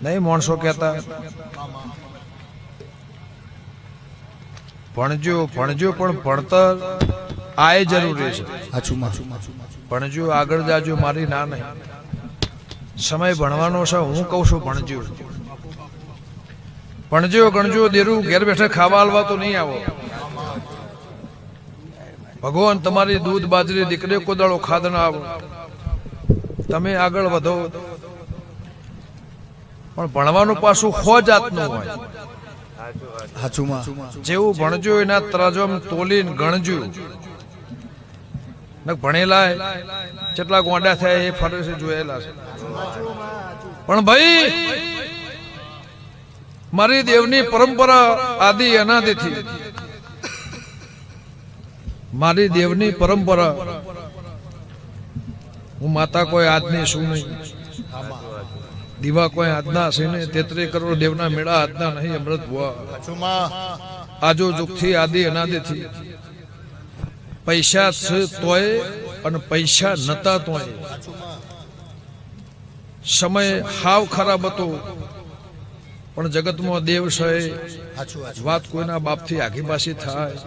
નહીં માણસો કહેતા ભણજો ભણજો પણ ભણતર આય જરૂરી છે. ભણજો આગળ જાજો મારી ના નહીં. સમય ભણવાનો છે. હું કહું છું ભણજો ભણજો ગણજો. દેરું ઘેર બેઠે ખાવા હાલવા તો નહીં આવો. ભગવાન તમારી દૂધ બાજરી દીકરી કોદાળો ખાદ ના આવો. તમે આગળ વધો પણ ભણવાનું પાછું ખો જાતનું હોય. જેવું ભણજો એના તરાજવામાં તોલીને ગણજો. ભણેલા કેટલા ગોંડા થયા એ ફરે છે જોયેલા છે. પણ ભાઈ મારી દેવની પરંપરા આદિ અનાદિથી મારી દેવની પરંપરા હું માતા કોઈ આજની શું નહીં. દીવા કોઈ આજના હશે ને 33 કરોડ દેવના મેળા આજના નહીં. અમૃત ભુવા આજો જુગથી આદિ અનાદિથી પૈસા છે તોય અને પૈસા નતા તોય સમય હાવ ખરાબ હતો પણ જગતમાં દેવ છે. વાત કોઈના બાપથી આગી પાછી થાય.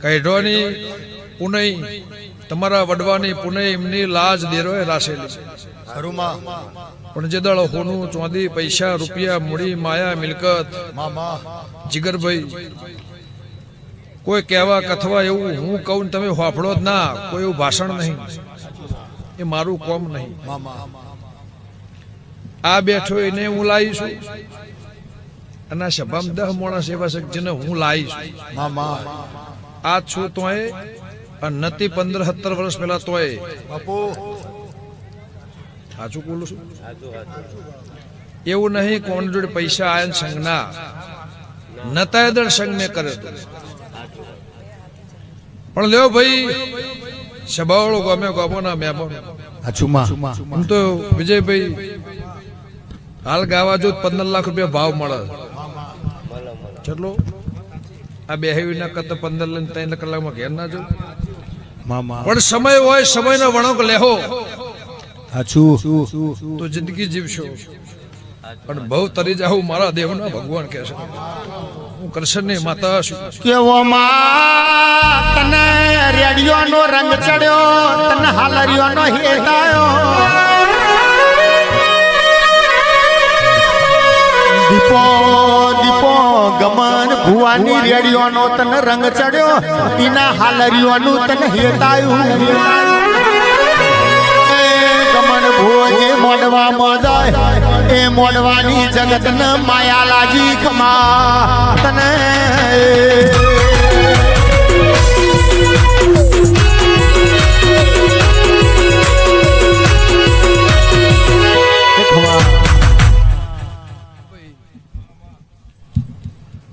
કઢવાની પુનઈ તમારા વડવાની પુનઈ એમની લાજ દેરોય રાસેલી. પણ જે દળ હોનું ચોંદી પૈસા રૂપિયા મૂડી માયા મિલકત જીગરભાઈ કોઈ કહેવા કથવા એવું હું કહું તમે હોફળો જ ના. કોઈ એવું ભાષણ નહીં. એ મારું કોમ નહીં. આ બેઠો એને હું લાવીશું અને સભામાં 10 માણસ એવા છે જેને હું લાવીશું. આ છું તોય નથી 15-17 વર્ષ પહેલા તોય સાચું બોલું છું. એવું નહીં કોણ જોડે પૈસા આયા સંગ ના નતા દર સંગ મેં કરે. પણ લ્યો ભાઈ સભાવાળો ગમે ગમોના મહેમાન. એમ તો વિજયભાઈ હાલ ગાવા જો 15 લાખ રૂપિયા ભાવ મળે. ચલો આ બેહવી ના કરતા 15 લઈને 3 કલાકમાં ઘેર ના જો. પણ સમય હોય સમયનો વણોક લેહો તો જિંદગી જીવશો. પણ બહુ તરી જાઉં મારા દેવના ભગવાન કહે છે. હું કૃષ્ણની માતા છું. કેવો માં તને રેડિયોનો રંગ ચડ્યો તને હાલરિયોનો હેડાયો દીપો દીપો ગમન ભુવાની રેડિયોનો તને રંગ ચડ્યો એના હાલરિયોનું તને હેડાયું. ગમન ભુએ મોડવામાં જાય એ મોડવાની જગતન માયા લાજી ખમા તને.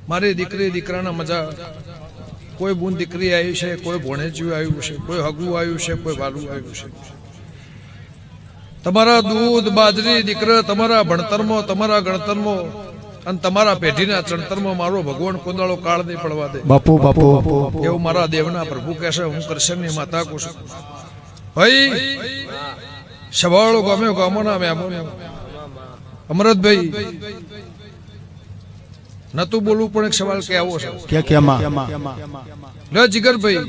મારી દીકરી દીકરાના મજા. કોઈ બૂન દીકરી આવી છે, કોઈ ભોણેજ્યું આવ્યું છે, કોઈ હગું આવ્યું છે, કોઈ વાલું આવ્યું છે. તમારા દૂધ બાજરી દીકરા તમારા ભણતરમાં તમારા ગણતરમાં અને તમારા પેઢીના ચણતરમાં મારો ભગવાન કોદાળો કાળ નહીં પડવા દે. બાપુ બાપુ એવું મારા દેવના પ્રભુ કહેશે. હું કૃષ્ણની માતા કહું છું. ભાઈ સવાળો ગમે ગામોના મહેમાન અમરતભાઈ નતું બોલવું પણ એક સવાલ કે આવો છે લે જીગરભાઈ.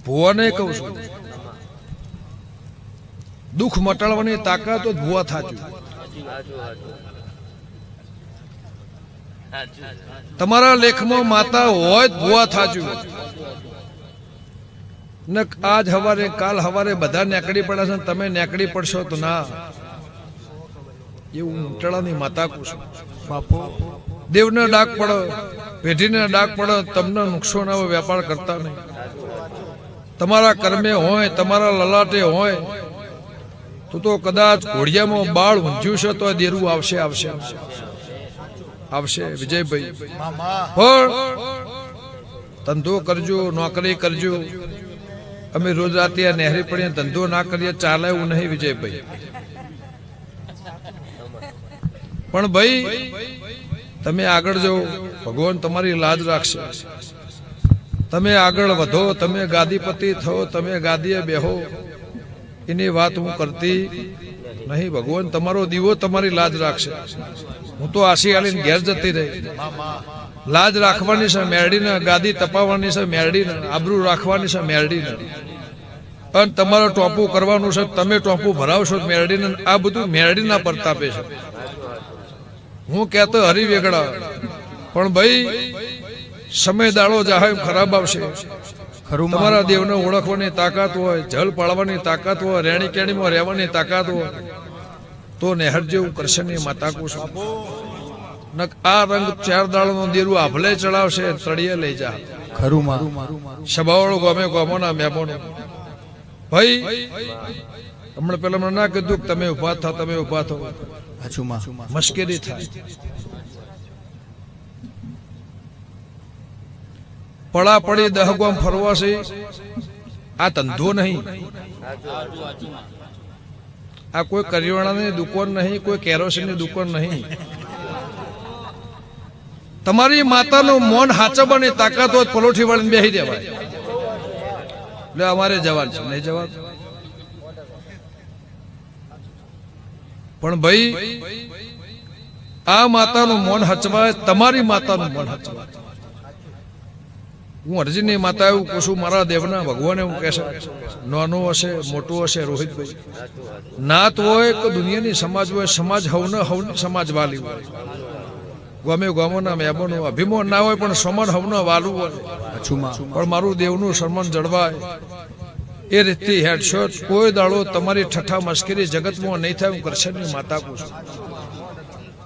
ભુવાને કહું છું દુઃખ મટાડવાની તાકાત ભુવા થાચું. તમારા લેખમાં માતા હોય ભુવા થાચું. ને આજ હવારે કાલ હવારે બધા નેકડી પડે છે તમે નેકડી પડશો તો ના. એવું ઉંટળાની માતા કહું છું. બાપુ દેવને ડાક પડો પેઢીને ડાક પડો તમને નુકસાન આવે વેપાર કરતા નહીં. તમારા કર્મે હોય તમારા લલાટે હોય તો કદાચ ઘોડિયામાં બાળ ઊંઝ્યું છે તો દેરું આવશે આવશે આવશે. વિજયભાઈ પણ ધંધો કરજો નોકરી કરજો. અમે રોજ રાતે નહેરી પડીએ ધંધો ના કરીએ ચાલે એવું નહીં વિજયભાઈ. પણ ભાઈ તમે આગળ જાઓ ભગવાન તમારી લાજ રાખશે. તમે આગળ વધો તમે ગાદીપતિ થો તમે ગાદીએ બેહો એની વાત હું કરતી નહીં. ભગવાન તમારો દીવો તમારી લાજ રાખશે. હું તો આશી આલીને ઘેર જતી રહી. લાજ રાખવાની છે મેરડીને, ગાદી તપાવવાની છે મેરડીને, આબરૂ રાખવાની છે મેરડીને, અને તમારે ટોપું કરવાનું છે, તમે ટોપું ભરાવશો મેરડીને. આ બધું મેરડીના પ્રતાપે છે. હું કહેતો હરી વેગડા, પણ ભાઈ સમય દાડો જાહે ખરાબ આવશે. તમારા દેવને ઓળખવાની તાકાત હોય, જલ પાળવાની તાકાત હોય, રેણી કેણીમાં રહેવાની તાકાત હોય તો નેહર જેવું કરશનની માતા કુશ. આ રંગ 4 દાડોનો દેરું આભલે ચડાવશે, તળિયે લઈ જા. ખરું સભાવાળો ગમે ગમોના મહેમાનો ભાઈ હમણાં પેલા મને ના કીધું કે તમે ઉભા થાવ, તમે ઉભા થાવ. મશ્કરી થાય. પડા પડી દહગામ ફરવા છે. આ ધંધો નહીં. આ કોઈ કરિયાણાની દુકાન નહીં, કોઈ કેરોસીનની દુકાન નહીં. તમારી માતાનું મોન હાચવવાની તાકાત હોય પલોઠી વાળીને બેસી દેવાય. એટલે અમારે જવાન છે, નહીં જવાન. પણ ભાઈ આ માતાનું મોન હચવાય, તમારી માતાનું મોન હચવાય. હું અરજીની માતા એવું પૂછું, મારા દેવના ભગવાન એવું કહેશે, નાનું હશે મોટું હશે રોહિતભાઈ, નાત હોય કે દુનિયાની સમાજ હોય, સમાજ હવની સમાજ વાલી હોય, ગમે ગામોના મહેમાનો અભિમાન ના હોય પણ સમાન હવનો વાલું હોય, પણ મારું દેવનું સન્માન જળવાય એ રીતથી હેડશોટ. કોઈ દાડો તમારી ઠઠ્ઠા મશ્કરી જગતમાં નહીં થાય. હું કરશનની માતા પૂછું.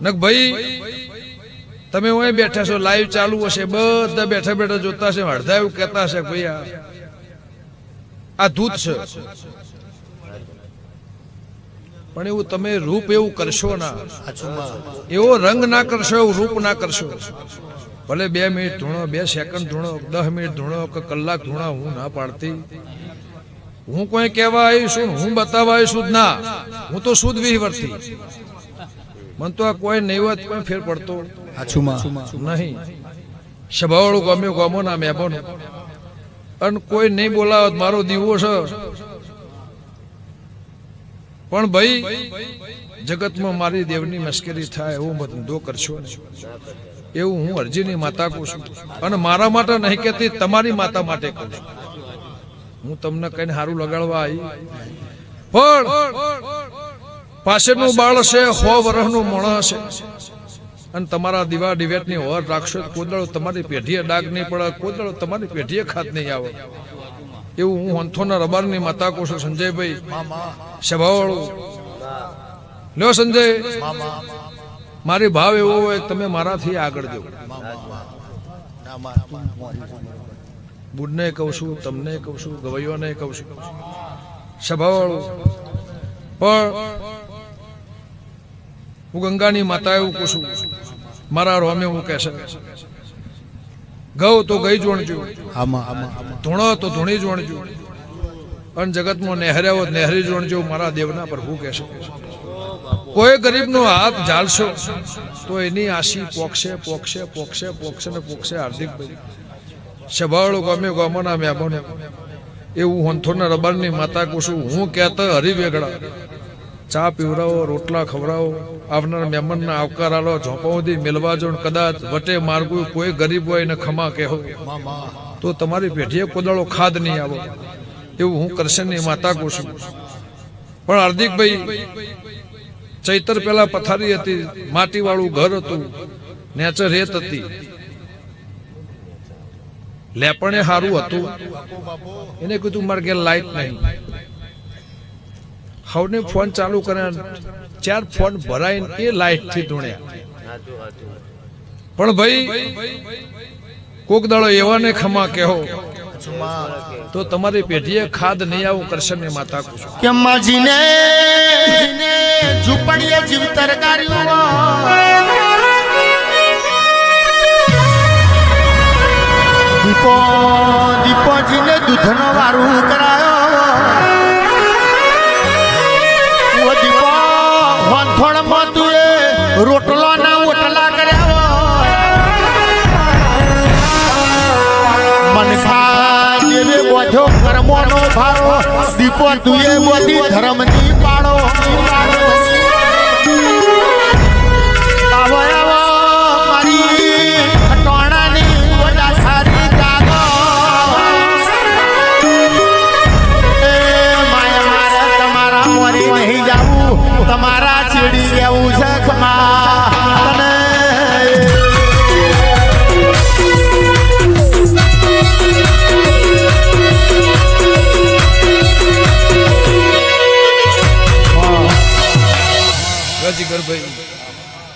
નક ભાઈ તમે અહીં બેઠા છો, લાઈવ ચાલુ હશે, બધા બેઠા બેઠા જોતા છે, અડધા એવું કહેતા હશે કે ભાઈ આ ધૂત છે. પણ એવું તમે રૂપ એવું કરશો ના, એવો રંગ ના કરશો, એવું રૂપ ના કરશો. ભલે 2 મિનિટ ધૂણો, 2 સેકન્ડ ધૂણો, 10 મિનિટ ધૂણો કે કલાક ધૂણો, હું ના પાડતી. હું કોઈ કહેવા આવીશું, હું બતાવવા આવીશું ના. હું તો શુદ્ધ વિહવર્તી. મને તો આ કોઈ નહીં હોત કોઈ ફેર પડતો નહીં. સભાવાળું ગમ્યું ગમોના મહેમાનો, અને કોઈ નહીં બોલાવત મારો દીવો છે. પણ ભાઈ જગતમાં મારી દેવની મશ્કરી થાય એવું ધંધો કરશો ને, એવું હું અરજીની માતા કહું છું. અને મારા માટે નહીં કહેતી, તમારી માતા માટે કહું છું. હું તમને કઈને સારું લગાડવા આવી, પણ પાછળનું બાળ છે, 100 વર્ષનું માણસ છે, અને તમારા દીવા ડિવેટની ઓર રાખશો, કોદળો તમારી પેઢીએ ડાગ નહીં પડે, કોદળો તમારી પેઢીએ ખાત નહીં આવે. એવું હું હંથોના રબારની માતા કહું છું. સંજયભાઈ સભાવાળું લ્યો. સંજય મારી ભાવ એવો હોય તમે મારાથી આગળ જો. બુડને કહું છું, તમને કહું છું, ગવૈયોને કહું છું. સભાવાળું પણ હું ગંગાની માતા એવું કહું છું. મારા રોમે હું કહેશે, ગૌ તો ગઈ જોણજો, ધૂણો તો ધૂણી જોણજો, અને જગતમાં નેહર્યા હોત નેહરી જોણજો. મારા દેવના પ્રભુ કહેશે, કોઈ ગરીબનો હાથ ઝાલશો તો એની આશી પોક્ષે પોક્ષે પોક્ષે પોક્ષે ને પોક્ષે. હાર્દિકભાઈ સભાવાળું ગમે ગમોના મહેમાનો, એવું હંથોના રબારની માતા કહું છું. હું કહેતા હરી વેગડા, ચા પીવડાવો, રોટલા ખવડાવો, આવનાર મહેમાનના આવકાર આલો, ઝોંપાઓથી મેળવા જો. કદાચ વટે માર્ગું કોઈ ગરીબ હોય એને ખમા કહેવો તો તમારી પેઢીએ કોદાળો ખાદ નહીં આવો. એવું હું કરશનની માતા કહું છું. પણ હાર્દિકભાઈ ચૈતર પેલા પથારી હતી, માટીવાળું ઘર હતું, નેચર રેત હતી, લેપણે સારું હતું. એને કીધું મારે ઘેર લાઈટ નહીં. હવને ફોન ચાલુ કર્યા, 4 ફોન ભરાઈને એ લાઈટ થી ધૂણ્યા. પણ ભાઈ કોક દાડો એવાને ખમા કહો તો તમારી પેઢીએ ખાદ નહીં આવું. કરશનની માતા કહું છું કે માજીને ઝૂંપડીએ જીવતર કર્યું, દીપો દીપોજીને દૂધનો વારું કરાયો. ઓ દીપો વંથોણમાં તું એ રોટલાના ઓટલા કર્યા. મનખા દેવે બોધો કર્મોનો ભારો, દીપો તુએ બધી ધર્મની પાડો આવો આવો મારી ટોણાની વડા સારી જાગો એ માયા મારે તમારા મોરી નહીં જાવું તમારા ચીડી રહેવું છે ખમા તને જીગરભાઈ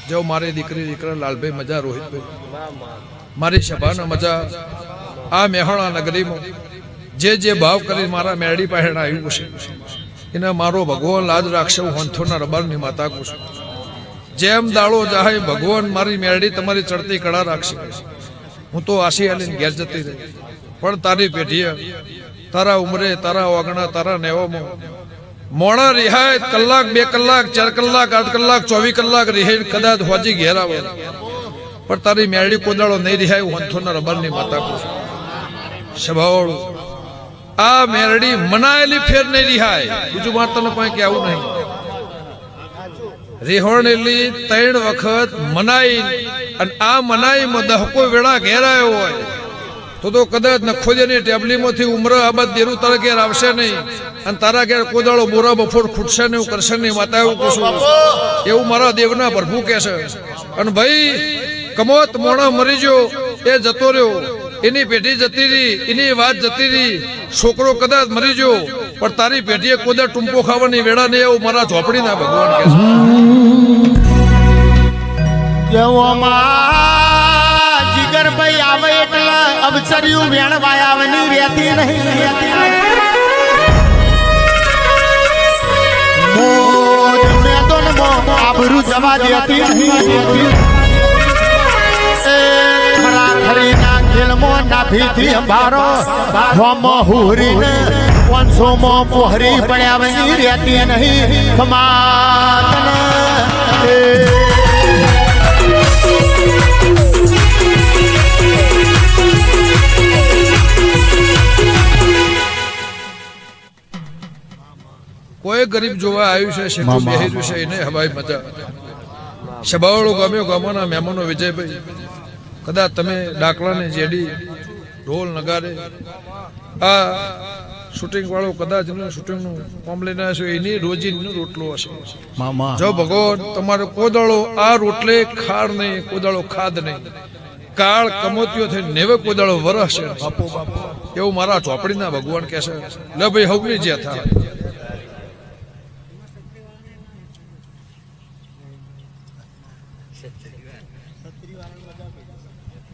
જો મારી દીકરી દીકરા લાલભાઈ મજા રોહિતભાઈ મારી સભાના મજા આ મેહોણા નગરીમાં જે ભાવ કરી મારા મેરડી પાસે આવ્યું છે એને મારો ભગવાન લાજ રાખશે હું હંથોના રબારની માતા કહું છું જેમ દાડો જાહે ભગવાન મારી મેરડી તમારી ચડતી કળા રાખશે હું તો આશી આલીને ઘેર જતી રહી પણ તારી પેઢીએ તારા ઉમરે તારા વાગણા તારા નેવામાં મોડા રિહાય કલાક 2 કલાક 4 કલાક 8 કલાક 24 કલાક રિહાય કદાચ હોજી ઘેર આવે પણ તારી મેરડી કોદાળો નહીં રિહાય હું હંથોના રબારની માતા કહું છું સ્વભાવવાળું આ મેરડી મનાયેલી ફેર નહીં રિહાય બીજું વાત તને કોઈ કહેવું નહીં રેહોણેલી 3 વખત મનાઈ અને આ મનાઈમાં દહકો વેળા ઘેર આવ્યો હોય તો કદાચ નખોજેની ટેબલીમાંથી ઉમર આબાદ દેરું તારા ઘેર આવશે નહીં અને તારા ઘેર કોદાળો બોરા બફોર ખૂટશે ને એવું કરશે નહીં માતા એવું કશું એવું મારા દેવના પ્રભુ કહે છે અને ભાઈ કમોત મોણા મરી ગયો એ જતો રહ્યો એની પેઢી જતી રહી એની વાત જતી રહી છોકરો કદાચ મરી ગયો પણ તારી પેઢીએ કોદા ટૂંપો ખાવાની વેળા નહીં એવું મારા ઝોપડીના ભગવાન કહે છે જીગરભાઈ આવે એટલે અવસર્યું વેણ વાયાવની રહેતી નહીં આબરૂ જવા દેતી નહીં ખરી ના ખેલમો નાભીથી અંભારો હોમ હુરીને 500 પોહરી પડ્યાવની રહેતી નહીં ખમાતને કોઈ ગરીબ જોવા આવ્યું છે શેઠું બેહર્યું છે એને હવાઈ મજા સભાવાળો ગમ્યો ગામોના મહેમાનો વિજયભાઈ કદાચ તમે ડાકલાને જેડી ઢોલ નગારે આ શૂટિંગ વાળો કદાચ શૂટિંગનું કામ લઈને આવ્યો એની રોજીનો રોટલો હશે જો ભગવાન તમારો કોદાળો આ રોટલે ખાડ નહીં કોદાળો ખાદ નહીં કાળ કમોતીઓ થઈ નેવે કોદાળો વરસશે બાપો બાપો એવું મારા ચોપડીના ભગવાન કહે છે લે ભાઈ હવની જે થાય